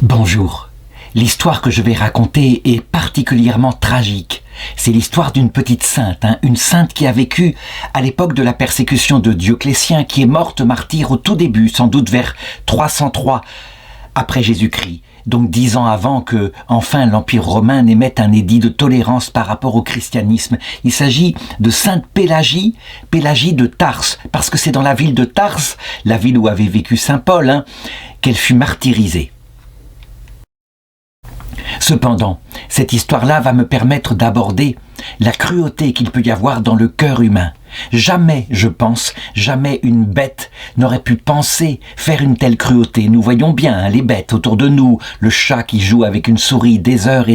Bonjour. L'histoire que je vais raconter est particulièrement tragique. C'est l'histoire d'une petite sainte, une sainte qui a vécu à l'époque de la persécution de Dioclétien, qui est morte martyre au tout début, sans doute vers 303 après Jésus-Christ. Donc 10 ans avant que, enfin, l'Empire romain n'émette un édit de tolérance par rapport au christianisme. Il s'agit de Sainte Pélagie, Pélagie de Tarse, parce que c'est dans la ville de Tarse, la ville où avait vécu saint Paul, qu'elle fut martyrisée. Cependant, cette histoire-là va me permettre d'aborder la cruauté qu'il peut y avoir dans le cœur humain. Jamais, je pense, jamais une bête n'aurait pu penser faire une telle cruauté. Nous voyons bien les bêtes autour de nous, le chat qui joue avec une souris des heures,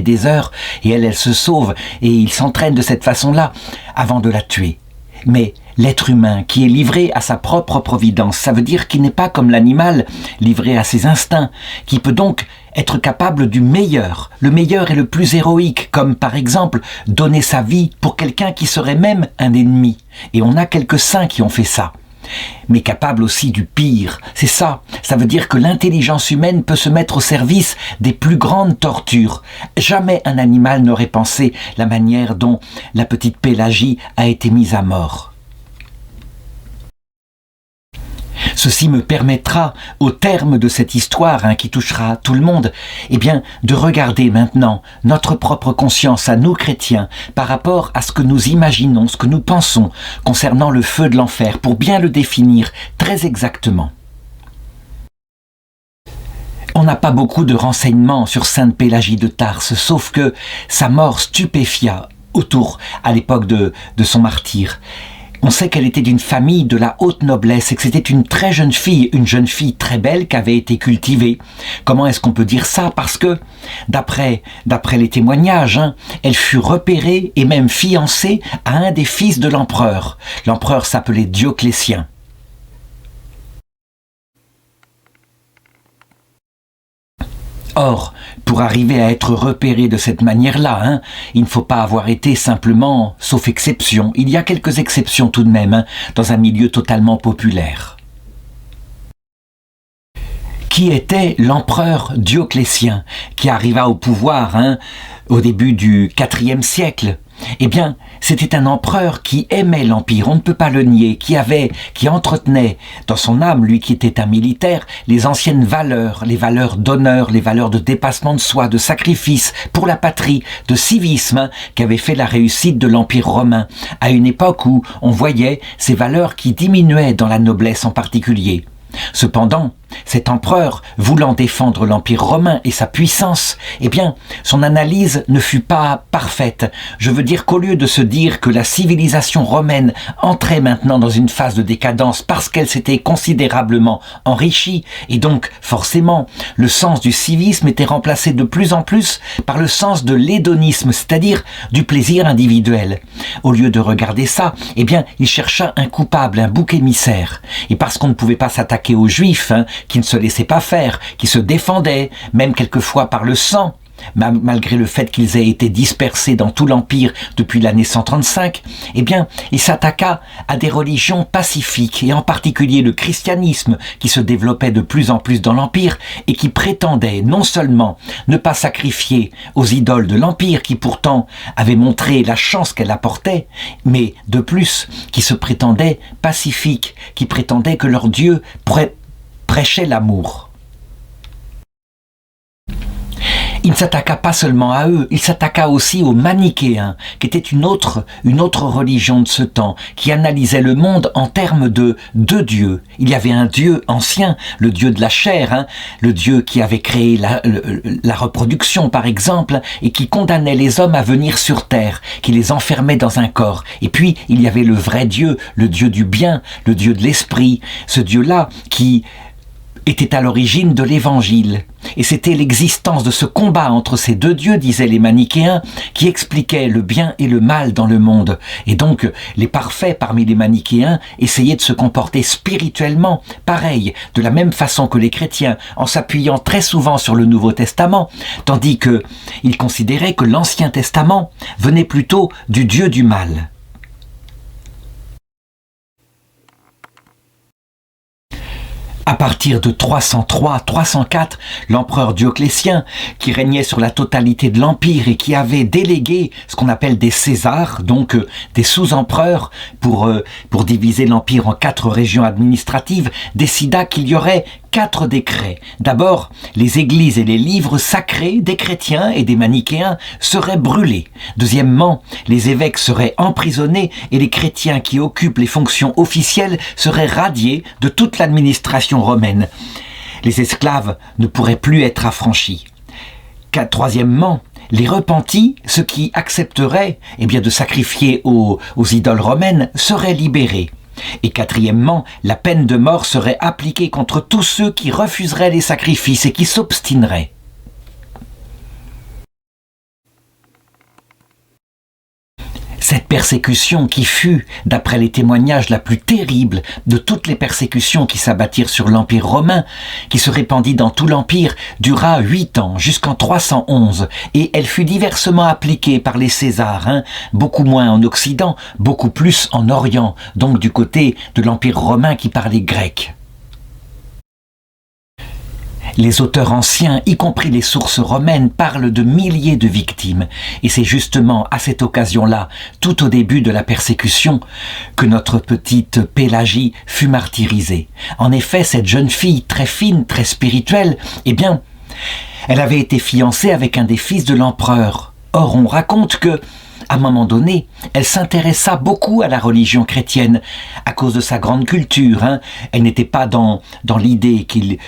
et elle se sauve, et il s'entraîne de cette façon-là avant de la tuer. Mais l'être humain qui est livré à sa propre providence, ça veut dire qu'il n'est pas comme l'animal livré à ses instincts, qui peut donc être capable du meilleur, le meilleur et le plus héroïque, comme par exemple donner sa vie pour quelqu'un qui serait même un ennemi. Et on a quelques saints qui ont fait ça. Mais capable aussi du pire. C'est ça. Ça veut dire que l'intelligence humaine peut se mettre au service des plus grandes tortures. Jamais un animal n'aurait pensé la manière dont la petite Pélagie a été mise à mort. Ceci me permettra, au terme de cette histoire qui touchera tout le monde, de regarder maintenant notre propre conscience à nous chrétiens par rapport à ce que nous imaginons, ce que nous pensons concernant le feu de l'enfer, pour bien le définir très exactement. On n'a pas beaucoup de renseignements sur Sainte Pélagie de Tarse, sauf que sa mort stupéfia à l'époque de son martyre. On sait qu'elle était d'une famille de la haute noblesse et que c'était une très jeune fille, une jeune fille très belle qui avait été cultivée. Comment est-ce qu'on peut dire ça? Parce que, d'après les témoignages, elle fut repérée et même fiancée à un des fils de l'empereur. L'empereur s'appelait Dioclétien. Or, pour arriver à être repéré de cette manière-là, il ne faut pas avoir été simplement, sauf exception. Il y a quelques exceptions tout de même, dans un milieu totalement populaire. Qui était l'empereur Dioclétien, qui arriva au pouvoir au début du IVe siècle? C'était un empereur qui aimait l'Empire, on ne peut pas le nier, qui entretenait dans son âme, lui qui était un militaire, les anciennes valeurs, les valeurs d'honneur, les valeurs de dépassement de soi, de sacrifice pour la patrie, de civisme, qui avait fait la réussite de l'Empire romain, à une époque où on voyait ces valeurs qui diminuaient dans la noblesse en particulier. Cependant, cet empereur, voulant défendre l'Empire romain et sa puissance, son analyse ne fut pas parfaite. Je veux dire qu'au lieu de se dire que la civilisation romaine entrait maintenant dans une phase de décadence parce qu'elle s'était considérablement enrichie, et donc, forcément, le sens du civisme était remplacé de plus en plus par le sens de l'hédonisme, c'est-à-dire du plaisir individuel. Au lieu de regarder ça, il chercha un coupable, un bouc émissaire. Et parce qu'on ne pouvait pas s'attaquer aux Juifs, qui ne se laissaient pas faire, qui se défendaient, même quelquefois par le sang, malgré le fait qu'ils aient été dispersés dans tout l'Empire depuis l'année 135, il s'attaqua à des religions pacifiques, et en particulier le christianisme, qui se développait de plus en plus dans l'Empire, et qui prétendait non seulement ne pas sacrifier aux idoles de l'Empire, qui pourtant avaient montré la chance qu'elle apportait, mais de plus, qui se prétendait pacifique, qui prétendait que leur Dieu prêchait l'amour. Il ne s'attaqua pas seulement à eux, il s'attaqua aussi aux manichéens, qui étaient une autre religion de ce temps, qui analysait le monde en termes de deux dieux. Il y avait un dieu ancien, le dieu de la chair, le dieu qui avait créé la reproduction par exemple, et qui condamnait les hommes à venir sur terre, qui les enfermait dans un corps. Et puis il y avait le vrai Dieu, le Dieu du bien, le Dieu de l'esprit, ce Dieu-là qui était à l'origine de l'Évangile. Et c'était l'existence de ce combat entre ces deux dieux, disaient les manichéens, qui expliquait le bien et le mal dans le monde. Et donc, les parfaits parmi les manichéens essayaient de se comporter spirituellement, pareil, de la même façon que les chrétiens, en s'appuyant très souvent sur le Nouveau Testament, tandis qu'ils considéraient que l'Ancien Testament venait plutôt du Dieu du mal. À partir de 303-304, l'empereur Dioclétien, qui régnait sur la totalité de l'Empire et qui avait délégué ce qu'on appelle des Césars, donc des sous-empereurs, pour diviser l'Empire en 4 régions administratives, décida qu'il y aurait 4 décrets. D'abord, les églises et les livres sacrés des chrétiens et des manichéens seraient brûlés. Deuxièmement, les évêques seraient emprisonnés et les chrétiens qui occupent les fonctions officielles seraient radiés de toute l'administration romaine. Les esclaves ne pourraient plus être affranchis. Troisièmement, les repentis, ceux qui accepteraient de sacrifier aux idoles romaines, seraient libérés. Et quatrièmement, la peine de mort serait appliquée contre tous ceux qui refuseraient les sacrifices et qui s'obstineraient. Cette persécution qui fut, d'après les témoignages, la plus terrible de toutes les persécutions qui s'abattirent sur l'Empire romain, qui se répandit dans tout l'Empire, dura 8 ans, jusqu'en 311, et elle fut diversement appliquée par les Césars, beaucoup moins en Occident, beaucoup plus en Orient, donc du côté de l'Empire romain qui parlait grec. Les auteurs anciens, y compris les sources romaines, parlent de milliers de victimes. Et c'est justement à cette occasion-là, tout au début de la persécution, que notre petite Pélagie fut martyrisée. En effet, cette jeune fille, très fine, très spirituelle, elle avait été fiancée avec un des fils de l'empereur. Or, on raconte que, à un moment donné, elle s'intéressa beaucoup à la religion chrétienne à cause de sa grande culture. Elle n'était pas dans l'idée qui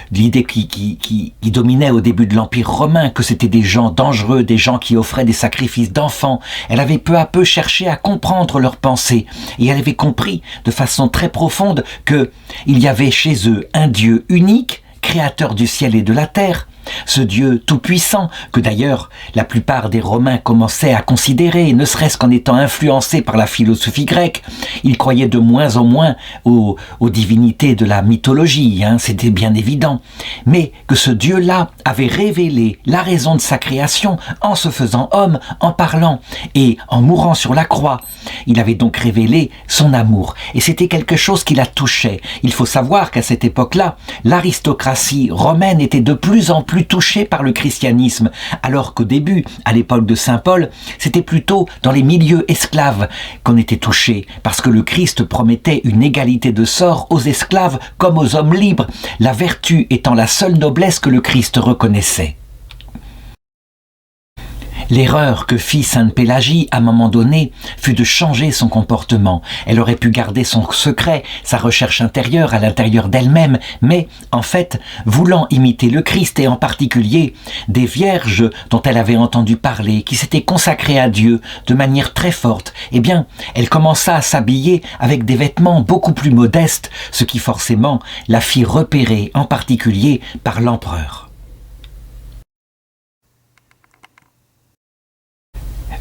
dominait au début de l'Empire romain, que c'était des gens dangereux, des gens qui offraient des sacrifices d'enfants. Elle avait peu à peu cherché à comprendre leurs pensées et elle avait compris de façon très profonde qu'il y avait chez eux un Dieu unique, créateur du ciel et de la terre, ce Dieu tout-puissant que d'ailleurs la plupart des Romains commençaient à considérer, ne serait-ce qu'en étant influencés par la philosophie grecque. Ils croyaient de moins en moins aux divinités de la mythologie, c'était bien évident, mais que ce Dieu-là avait révélé la raison de sa création en se faisant homme, en parlant et en mourant sur la croix. Il avait donc révélé son amour et c'était quelque chose qui la touchait. Il faut savoir qu'à cette époque-là, l'aristocratie romaine était de plus en plus touchée par le christianisme, alors qu'au début, à l'époque de Saint Paul, c'était plutôt dans les milieux esclaves qu'on était touché, parce que le Christ promettait une égalité de sort aux esclaves comme aux hommes libres, la vertu étant la seule noblesse que le Christ reconnaissait. L'erreur que fit Sainte Pélagie à un moment donné fut de changer son comportement. Elle aurait pu garder son secret, sa recherche intérieure à l'intérieur d'elle-même, mais en fait, voulant imiter le Christ et en particulier des vierges dont elle avait entendu parler, qui s'étaient consacrées à Dieu de manière très forte, elle commença à s'habiller avec des vêtements beaucoup plus modestes, ce qui forcément la fit repérer en particulier par l'empereur.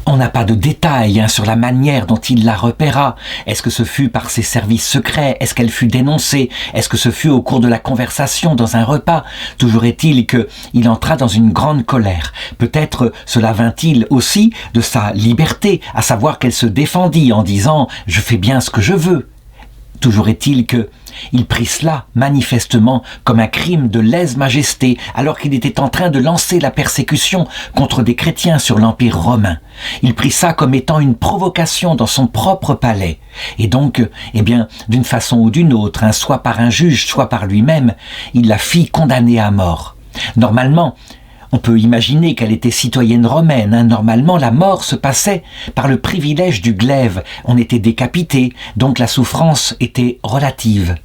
On n'a pas de détails sur la manière dont il la repéra. Est-ce que ce fut par ses services secrets? Est-ce qu'elle fut dénoncée? Est-ce que ce fut au cours de la conversation dans un repas? Toujours est-il qu'il entra dans une grande colère. Peut-être cela vint-il aussi de sa liberté, à savoir qu'elle se défendit en disant « je fais bien ce que je veux ». Toujours est-il qu'il prit cela manifestement comme un crime de lèse-majesté alors qu'il était en train de lancer la persécution contre des chrétiens sur l'Empire romain. Il prit ça comme étant une provocation dans son propre palais. Et donc, d'une façon ou d'une autre, soit par un juge, soit par lui-même, il la fit condamner à mort. Normalement, on peut imaginer qu'elle était citoyenne romaine. Normalement, la mort se passait par le privilège du glaive. On était décapité, donc la souffrance était relative.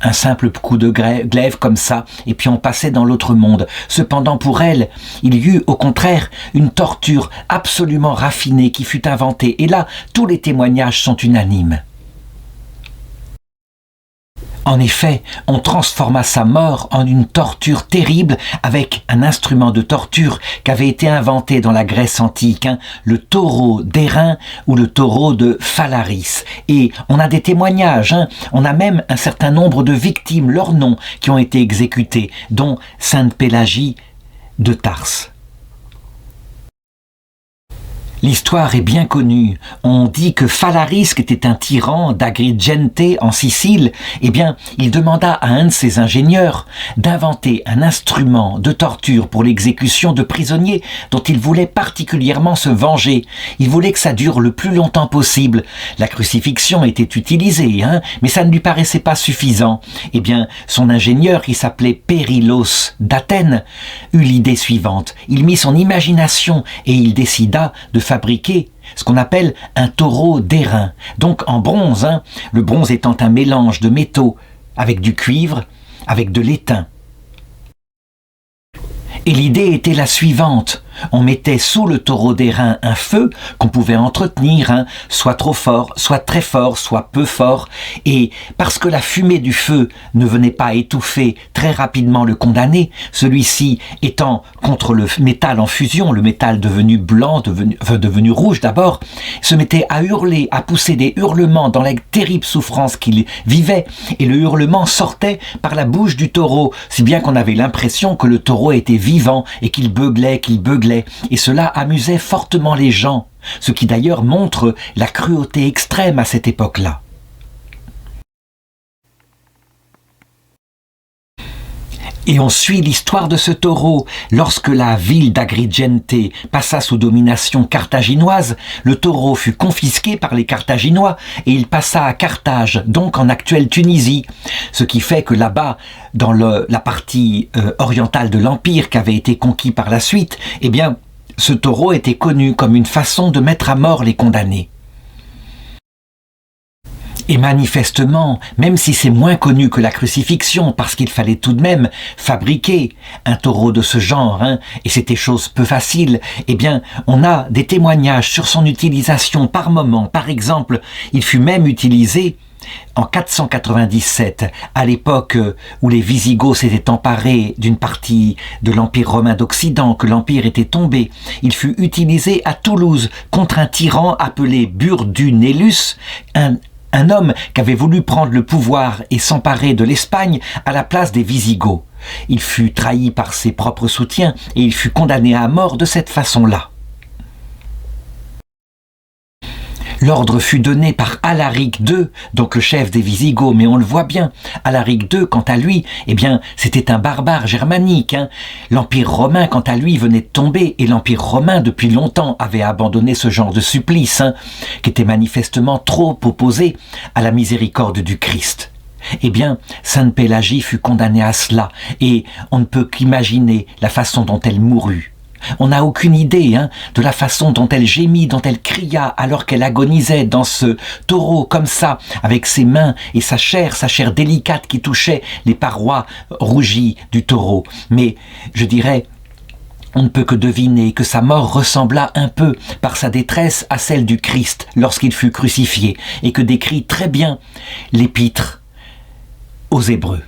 Un simple coup de glaive comme ça, et puis on passait dans l'autre monde. Cependant, pour elle, il y eut au contraire une torture absolument raffinée qui fut inventée. Et là, tous les témoignages sont unanimes. En effet, on transforma sa mort en une torture terrible avec un instrument de torture qui avait été inventé dans la Grèce antique, le taureau d'airain ou le taureau de Phalaris. Et on a des témoignages, on a même un certain nombre de victimes, leurs noms, qui ont été exécutés, dont Sainte Pélagie de Tarse. L'histoire est bien connue. On dit que Phalarique était un tyran d'Agrigente en Sicile. Eh bien, il demanda à un de ses ingénieurs d'inventer un instrument de torture pour l'exécution de prisonniers dont il voulait particulièrement se venger. Il voulait que ça dure le plus longtemps possible. La crucifixion était utilisée, mais ça ne lui paraissait pas suffisant. Eh bien, son ingénieur, qui s'appelait Périlos d'Athènes, eut l'idée suivante. Il mit son imagination et il décida de fabriquer ce qu'on appelle un taureau d'airain, donc en bronze, le bronze étant un mélange de métaux avec du cuivre, avec de l'étain. Et l'idée était la suivante. On mettait sous le taureau d'airain un feu qu'on pouvait entretenir, soit trop fort, soit très fort, soit peu fort. Et parce que la fumée du feu ne venait pas étouffer très rapidement le condamné, celui-ci étant contre le métal en fusion, le métal devenu blanc, devenu rouge d'abord, se mettait à hurler, à pousser des hurlements dans la terrible souffrance qu'il vivait. Et le hurlement sortait par la bouche du taureau, si bien qu'on avait l'impression que le taureau était vivant et qu'il beuglait, et cela amusait fortement les gens, ce qui d'ailleurs montre la cruauté extrême à cette époque-là. Et on suit l'histoire de ce taureau. Lorsque la ville d'Agrigente passa sous domination carthaginoise, le taureau fut confisqué par les Carthaginois et il passa à Carthage, donc en actuelle Tunisie. Ce qui fait que là-bas, dans la partie orientale de l'Empire qui avait été conquis par la suite, eh bien, ce taureau était connu comme une façon de mettre à mort les condamnés. Et manifestement, même si c'est moins connu que la crucifixion, parce qu'il fallait tout de même fabriquer un taureau de ce genre, et c'était chose peu facile, eh bien, on a des témoignages sur son utilisation par moment. Par exemple, il fut même utilisé en 497, à l'époque où les Visigoths s'étaient emparés d'une partie de l'Empire romain d'Occident, que l'Empire était tombé, il fut utilisé à Toulouse contre un tyran appelé Burdunellus, un homme qui avait voulu prendre le pouvoir et s'emparer de l'Espagne à la place des Visigoths. Il fut trahi par ses propres soutiens et il fut condamné à mort de cette façon-là. L'ordre fut donné par Alaric II, donc le chef des Visigoths, mais on le voit bien. Alaric II, quant à lui, eh bien, c'était un barbare germanique. L'Empire romain, quant à lui, venait de tomber, et l'Empire romain, depuis longtemps, avait abandonné ce genre de supplice, qui était manifestement trop opposé à la miséricorde du Christ. Eh bien, Sainte Pélagie fut condamnée à cela, et on ne peut qu'imaginer la façon dont elle mourut. On n'a aucune idée de la façon dont elle gémit, dont elle cria alors qu'elle agonisait dans ce taureau comme ça, avec ses mains et sa chair délicate qui touchait les parois rougies du taureau. Mais je dirais, on ne peut que deviner que sa mort ressembla un peu par sa détresse à celle du Christ lorsqu'il fut crucifié, et que décrit très bien l'Épître aux Hébreux.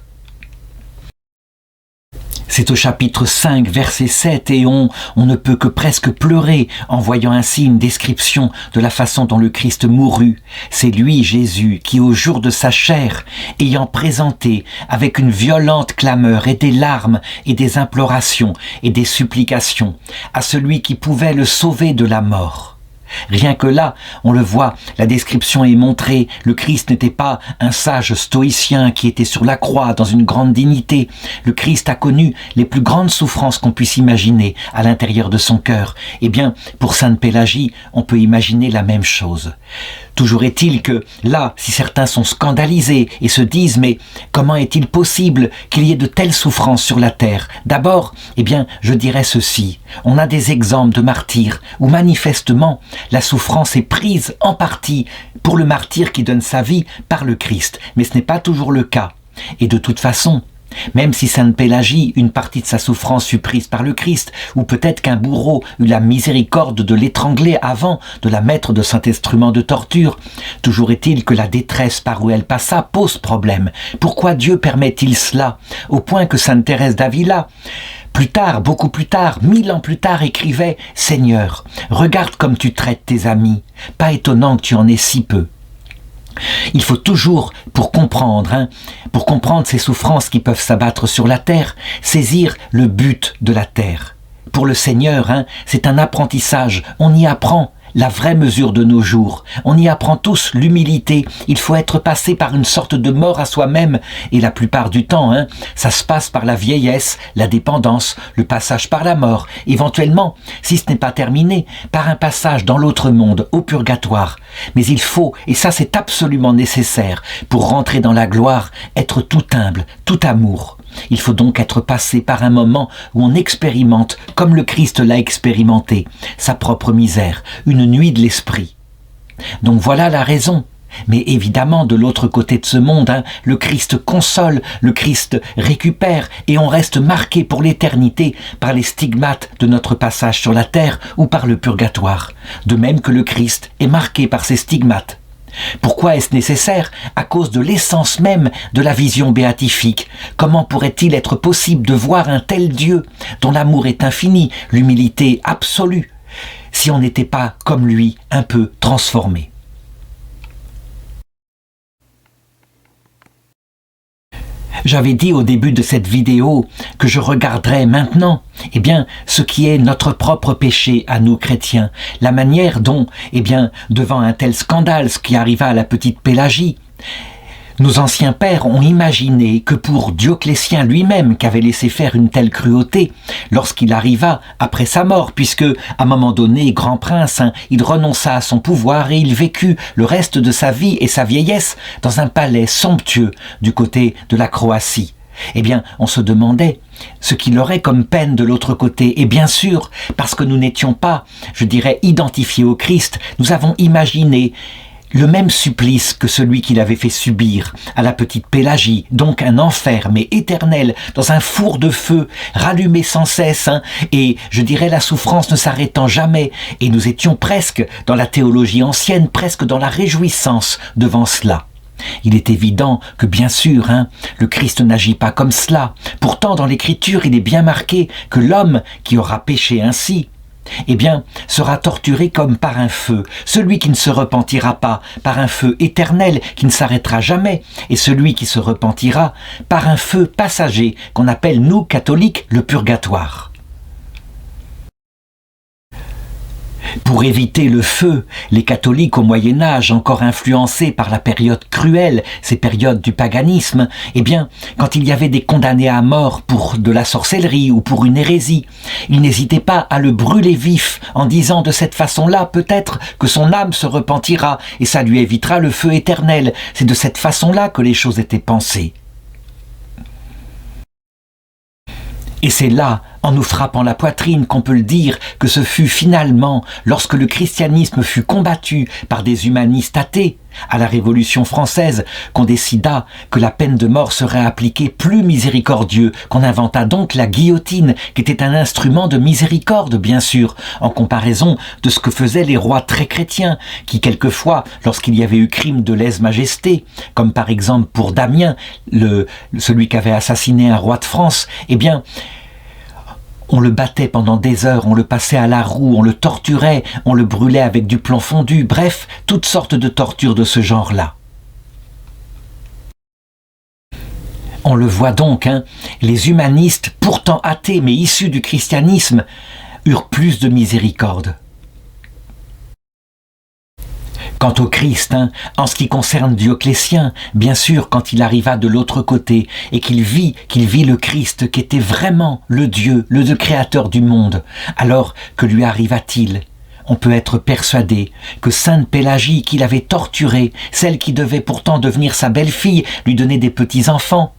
C'est au chapitre 5, verset 7, et on ne peut que presque pleurer en voyant ainsi une description de la façon dont le Christ mourut. C'est lui, Jésus, qui au jour de sa chair, ayant présenté avec une violente clameur et des larmes et des implorations et des supplications à celui qui pouvait le sauver de la mort. Rien que là, on le voit, la description est montrée. Le Christ n'était pas un sage stoïcien qui était sur la croix dans une grande dignité. Le Christ a connu les plus grandes souffrances qu'on puisse imaginer à l'intérieur de son cœur. Eh bien, pour Sainte Pélagie, on peut imaginer la même chose. Toujours est-il que là, si certains sont scandalisés et se disent « Mais comment est-il possible qu'il y ait de telles souffrances sur la terre ?» D'abord, eh bien, je dirais ceci. On a des exemples de martyrs où manifestement, la souffrance est prise en partie pour le martyr qui donne sa vie par le Christ. Mais ce n'est pas toujours le cas. Et de toute façon, même si Sainte Pélagie, une partie de sa souffrance fut prise par le Christ, ou peut-être qu'un bourreau eut la miséricorde de l'étrangler avant de la mettre de cet instrument de torture, toujours est-il que la détresse par où elle passa pose problème. Pourquoi Dieu permet-il cela, au point que Sainte Thérèse d'Avila, plus tard, beaucoup plus tard, 1000 ans plus tard, écrivait « Seigneur, regarde comme tu traites tes amis, pas étonnant que tu en aies si peu ». Il faut toujours, pour comprendre ces souffrances qui peuvent s'abattre sur la terre, saisir le but de la terre. Pour le Seigneur, c'est un apprentissage, on y apprend la vraie mesure de nos jours. On y apprend tous l'humilité. Il faut être passé par une sorte de mort à soi-même. Et la plupart du temps, ça se passe par la vieillesse, la dépendance, le passage par la mort. Éventuellement, si ce n'est pas terminé, par un passage dans l'autre monde, au purgatoire. Mais il faut, et ça c'est absolument nécessaire, pour rentrer dans la gloire, être tout humble, tout amour. Il faut donc être passé par un moment où on expérimente, comme le Christ l'a expérimenté, sa propre misère, une nuit de l'esprit. Donc voilà la raison. Mais évidemment, de l'autre côté de ce monde, le Christ console, le Christ récupère, et on reste marqué pour l'éternité par les stigmates de notre passage sur la terre ou par le purgatoire, de même que le Christ est marqué par ces stigmates. Pourquoi est-ce nécessaire? À cause de l'essence même de la vision béatifique. Comment pourrait-il être possible de voir un tel Dieu, dont l'amour est infini, l'humilité absolue, si on n'était pas, comme lui, un peu transformé? J'avais dit au début de cette vidéo que je regarderais maintenant, ce qui est notre propre péché à nous chrétiens, la manière dont, devant un tel scandale, ce qui arriva à la petite Pélagie, nos anciens pères ont imaginé que pour Dioclétien lui-même, qui avait laissé faire une telle cruauté, lorsqu'il arriva après sa mort, puisque, à un moment donné, grand prince, il renonça à son pouvoir et il vécut le reste de sa vie et sa vieillesse dans un palais somptueux du côté de la Croatie. On se demandait ce qu'il aurait comme peine de l'autre côté. Et bien sûr, parce que nous n'étions pas, identifiés au Christ, nous avons imaginé le même supplice que celui qu'il avait fait subir à la petite Pélagie, donc un enfer, mais éternel, dans un four de feu, rallumé sans cesse, et la souffrance ne s'arrêtant jamais, et nous étions presque, dans la théologie ancienne, presque dans la réjouissance devant cela. Il est évident que, bien sûr, le Christ n'agit pas comme cela. Pourtant, dans l'Écriture, il est bien marqué que l'homme qui aura péché ainsi, sera torturé comme par un feu. Celui qui ne se repentira pas, par un feu éternel qui ne s'arrêtera jamais, et celui qui se repentira, par un feu passager qu'on appelle, nous, catholiques, le purgatoire. Pour éviter le feu, les catholiques au Moyen-Âge, encore influencés par la période cruelle, ces périodes du paganisme, quand il y avait des condamnés à mort pour de la sorcellerie ou pour une hérésie, ils n'hésitaient pas à le brûler vif en disant de cette façon-là peut-être que son âme se repentira et ça lui évitera le feu éternel. C'est de cette façon-là que les choses étaient pensées. Et c'est là, en nous frappant la poitrine, qu'on peut le dire, que ce fut finalement, lorsque le christianisme fut combattu par des humanistes athées, à la Révolution française, qu'on décida que la peine de mort serait appliquée plus miséricordieux, qu'on inventa donc la guillotine, qui était un instrument de miséricorde, bien sûr, en comparaison de ce que faisaient les rois très chrétiens, qui quelquefois, lorsqu'il y avait eu crime de lèse-majesté, comme par exemple pour Damien, celui qui avait assassiné un roi de France, on le battait pendant des heures, on le passait à la roue, on le torturait, on le brûlait avec du plomb fondu, bref, toutes sortes de tortures de ce genre-là. On le voit donc, les humanistes, pourtant athées mais issus du christianisme, eurent plus de miséricorde. Quant au Christ, en ce qui concerne Dioclétien, bien sûr, quand il arriva de l'autre côté et qu'il vit le Christ qui était vraiment le Dieu créateur du monde, alors que lui arriva-t-il? On peut être persuadé que Sainte Pélagie, qu'il avait torturée, celle qui devait pourtant devenir sa belle-fille, lui donner des petits-enfants,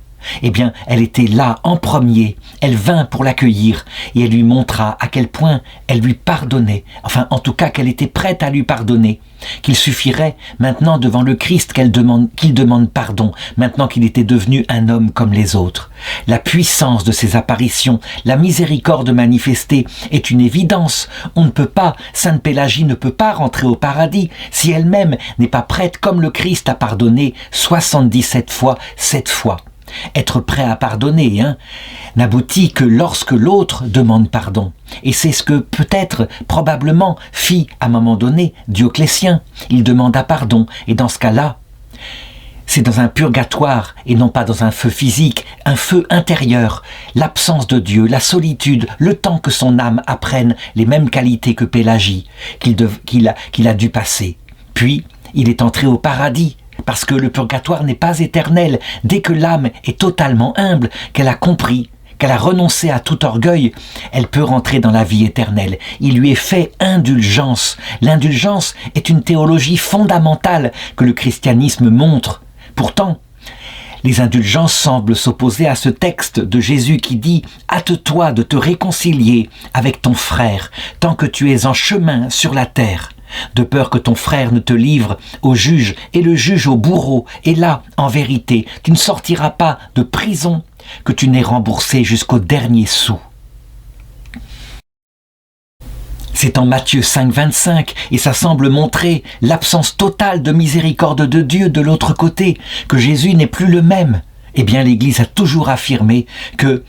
elle était là en premier, elle vint pour l'accueillir et elle lui montra à quel point elle lui pardonnait, en tout cas qu'elle était prête à lui pardonner, qu'il suffirait maintenant devant le Christ qu'il demande pardon, maintenant qu'il était devenu un homme comme les autres. La puissance de ces apparitions, la miséricorde manifestée est une évidence. On ne peut pas, Sainte Pélagie ne peut pas rentrer au paradis si elle-même n'est pas prête comme le Christ à pardonner 77 fois, 7 fois. Être prêt à pardonner, n'aboutit que lorsque l'autre demande pardon. Et c'est ce que peut-être, probablement, fit à un moment donné Dioclétien. Il demanda pardon. Et dans ce cas-là, c'est dans un purgatoire et non pas dans un feu physique, un feu intérieur, l'absence de Dieu, la solitude, le temps que son âme apprenne les mêmes qualités que Pélagie, qu'il a dû passer. Puis, il est entré au paradis, parce que le purgatoire n'est pas éternel. Dès que l'âme est totalement humble, qu'elle a compris, qu'elle a renoncé à tout orgueil, elle peut rentrer dans la vie éternelle. Il lui est fait indulgence. L'indulgence est une théologie fondamentale que le christianisme montre. Pourtant, les indulgences semblent s'opposer à ce texte de Jésus qui dit « Hâte-toi de te réconcilier avec ton frère tant que tu es en chemin sur la terre ». De peur que ton frère ne te livre au juge et le juge au bourreau. Et là, en vérité, tu ne sortiras pas de prison que tu n'aies remboursé jusqu'au dernier sou. C'est en Matthieu 5, 25, et ça semble montrer l'absence totale de miséricorde de Dieu de l'autre côté, que Jésus n'est plus le même. Eh bien, l'Église a toujours affirmé que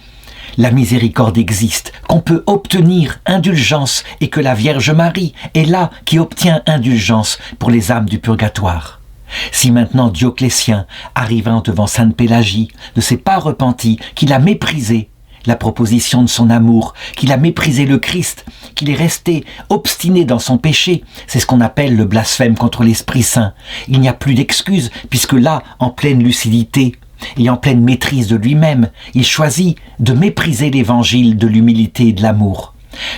la miséricorde existe, qu'on peut obtenir indulgence et que la Vierge Marie est là qui obtient indulgence pour les âmes du purgatoire. Si maintenant Dioclétien, arrivant devant Sainte Pélagie, ne s'est pas repenti, qu'il a méprisé la proposition de son amour, qu'il a méprisé le Christ, qu'il est resté obstiné dans son péché, c'est ce qu'on appelle le blasphème contre l'Esprit Saint. Il n'y a plus d'excuse, puisque là, en pleine lucidité, et en pleine maîtrise de lui-même, il choisit de mépriser l'évangile de l'humilité et de l'amour.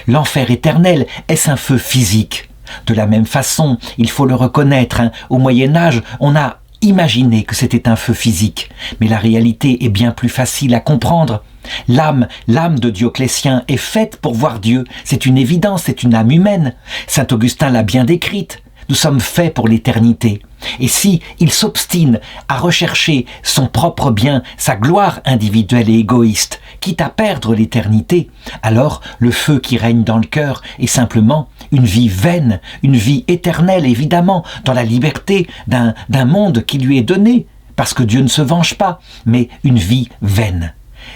L'enfer éternel, est-ce un feu physique? De la même façon, il faut le reconnaître, au Moyen-Âge, on a imaginé que c'était un feu physique, mais la réalité est bien plus facile à comprendre. L'âme de Dioclétien est faite pour voir Dieu, c'est une évidence, c'est une âme humaine. Saint Augustin l'a bien décrite. Nous sommes faits pour l'éternité. Et si il s'obstine à rechercher son propre bien, sa gloire individuelle et égoïste, quitte à perdre l'éternité, alors le feu qui règne dans le cœur est simplement une vie vaine, une vie éternelle évidemment, dans la liberté d'un monde qui lui est donné, parce que Dieu ne se venge pas, mais une vie vaine.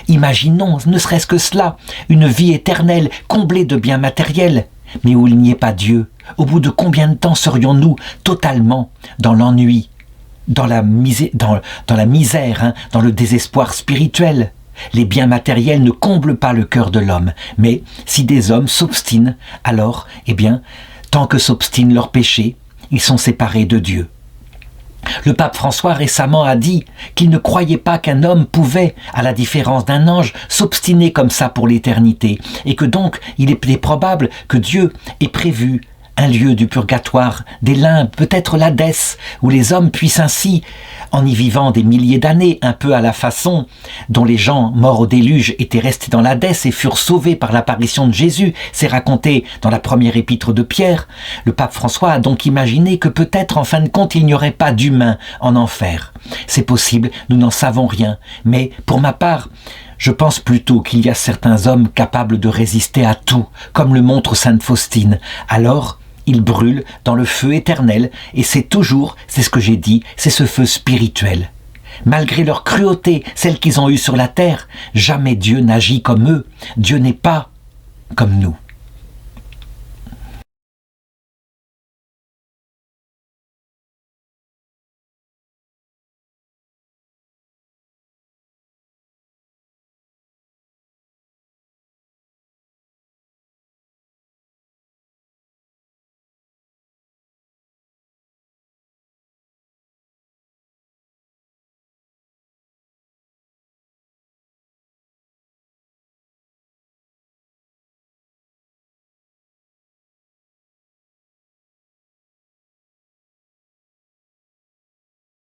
Imaginons, ne serait-ce que cela, une vie éternelle comblée de biens matériels, mais où il n'y ait pas Dieu. Au bout de combien de temps serions-nous totalement dans l'ennui, dans la misère, dans le désespoir spirituel? Les biens matériels ne comblent pas le cœur de l'homme, mais si des hommes s'obstinent, alors, tant que s'obstinent leurs péchés, ils sont séparés de Dieu. Le pape François récemment a dit qu'il ne croyait pas qu'un homme pouvait, à la différence d'un ange, s'obstiner comme ça pour l'éternité, et que donc il est probable que Dieu ait prévu un lieu du purgatoire, des limbes, peut-être l'Hadès, où les hommes puissent ainsi, en y vivant des milliers d'années, un peu à la façon dont les gens morts au déluge étaient restés dans l'Hadès et furent sauvés par l'apparition de Jésus, c'est raconté dans la première épître de Pierre. Le pape François a donc imaginé que peut-être en fin de compte il n'y aurait pas d'humains en enfer. C'est possible, nous n'en savons rien, mais pour ma part, je pense plutôt qu'il y a certains hommes capables de résister à tout, comme le montre Sainte Faustine. Alors, ils brûlent dans le feu éternel, et c'est ce que j'ai dit, c'est ce feu spirituel. Malgré leur cruauté, celle qu'ils ont eue sur la terre, jamais Dieu n'agit comme eux. Dieu n'est pas comme nous.